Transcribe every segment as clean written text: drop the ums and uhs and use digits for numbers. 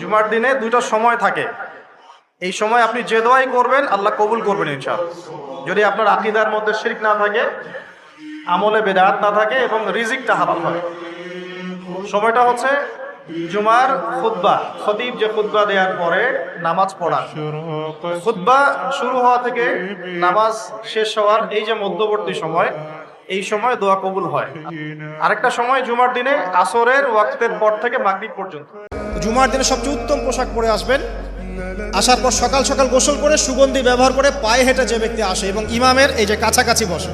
জুমার দিনে দুইটা সময় থাকে। এই সময় আপনি যে দোয়াই করবেন আল্লাহ কবুল করবেন ইনশাআল্লাহ, যদি আপনার আকীদার মধ্যে শিরক না থাকে, আমলে বেদাত না থাকে এবং রিজিকটা হালাল হয়। সময়টা হচ্ছে জুমার খুতবা, খতিব যে খুতবা দেওয়ার পরে নামাজ পড়া। খুতবা শুরু হওয়া থেকে নামাজ শেষ হওয়ার এই যে মধ্যবর্তী সময়, এই সময় দোয়া কবুল হয়। আরেকটা সময় জুমার দিনে আসরের ওয়াক্তের পর থেকে মাগরিব পর্যন্ত। জুমার দিনে সবচেয়ে উত্তম পোশাক পরে আসবেন। আসার পর সকাল সকাল গোসল করে সুগন্ধি ব্যবহার করে পায়ে হেঁটে যে ব্যক্তি আসে এবং ইমামের এই যে কাছাকাছি বসে,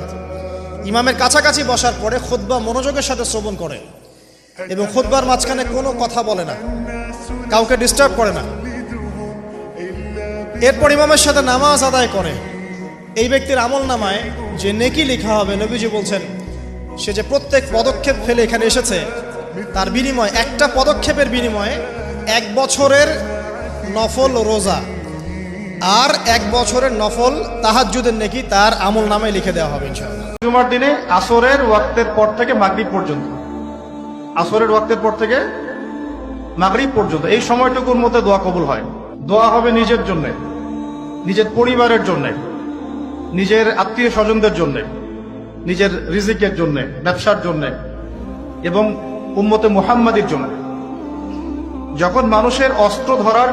ইমামের কাছাকাছি বসার পরে খুতবা মনোযোগের সাথে শ্রবণ করে এবং খুতবার মাঝখানে কোনো কথা বলে না, কাউকে ডিস্টার্ব করে না। এরপর ইমামের সাথে নামাজ আদায় করে। এই ব্যক্তির আমল নামায় যে নেকি লেখা হবে, নবীজি বলছেন সে যে প্রত্যেক পদক্ষেপ ফেলে এখানে এসেছে তার বিনিময়, একটা পদক্ষেপের বিনিময়ে 1 বছরের নফল রোজা আর 1 বছরের নফল তাহাজ্জুদের নেকি তার আমল নামায় লিখে দেওয়া হবে ইনশাআল্লাহ। জুমার দিনে আসরের ওয়াক্তের পর থেকে মাগরিব পর্যন্ত, আসরের ওয়াক্তের পর থেকে মাগরিব পর্যন্ত এই সময়টুকুর মধ্যে দোয়া কবুল হয়। দোয়া হবে নিজের জন্য, নিজের পরিবারের জন্য, নিজের আত্মীয় স্বজনদের জন্য, নিজের রিজিকের জন্য, ব্যবসার জন্য এবং উম্মতে মুহাম্মাদির জন্য। যখন মানুষের অস্ত্র ধরার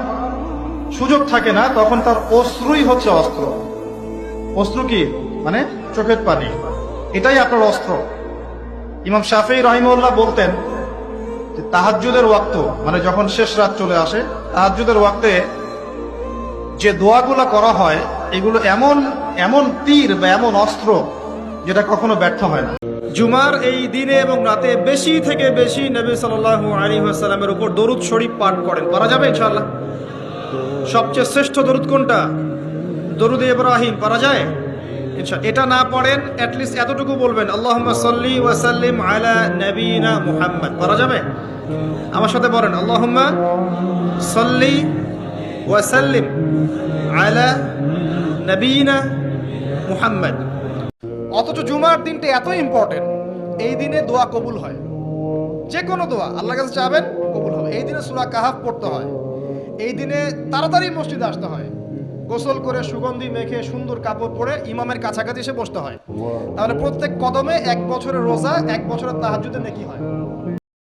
সুযোগ থাকে না, তখন তার অস্ত্রই হচ্ছে অস্ত্র। অস্ত্র কি মানে? চোখের পানি, এটাই আপনার অস্ত্র। ইমাম শাফিঈ রাহিমাহুল্লাহ বলতেন যে তাহাজ্জুদের ওয়াক্ত মানে যখন শেষ রাত চলে আসে, তাহাজ্জুদের ওয়াক্তে যে দোয়াগুলো করা হয় এগুলো এমন এমন তীর বা এমন অস্ত্র যেটা কখনো ব্যর্থ হয় না। জুমার এই দিনে এবং রাতে বেশি থেকে বেশি নবী সাল্লাল্লাহু আলাইহি ওয়াসাল্লামের উপর দরুদ শরীফ পাঠ করেন। পারা যাবে ইনশাআল্লাহ? সবচেয়ে শ্রেষ্ঠ দরুদ কোনটা? দরুদ ইব্রাহিম। পারা যায় ইনশাআল্লাহ? এটা না পড়েন অ্যাটলিস্ট এতটুকু বলবেন, আল্লাহুম্মা সাল্লি ওয়া সাল্লিম আলা নবিয়িনা মুহাম্মদ। পারা যাবে? আমার সাথে বলেন, আল্লাহুম্মা সাল্লি ওয়া সাল্লিম আলা নবিয়িনা মুহাম্মদ। অথচ জুমার দিনটা এত ইম্পর্টেন্ট, এই দিনে দোয়া কবুল হয়। যে কোনো দোয়া আল্লাহর কাছে চাবেন কবুল হবে। এই দিনে সূরা কাহাফ পড়তে হয়, এই দিনে তাড়াতাড়ি মসজিদে আসতে হয়, গোসল করে সুগন্ধি মেখে সুন্দর কাপড় পরে ইমামের কাছাকাছি এসে বসতে হয়। তাহলে প্রত্যেক কদমে 1 বছরের রোজা, 1 বছরের তাহাজ্জুদের নেকি হয়।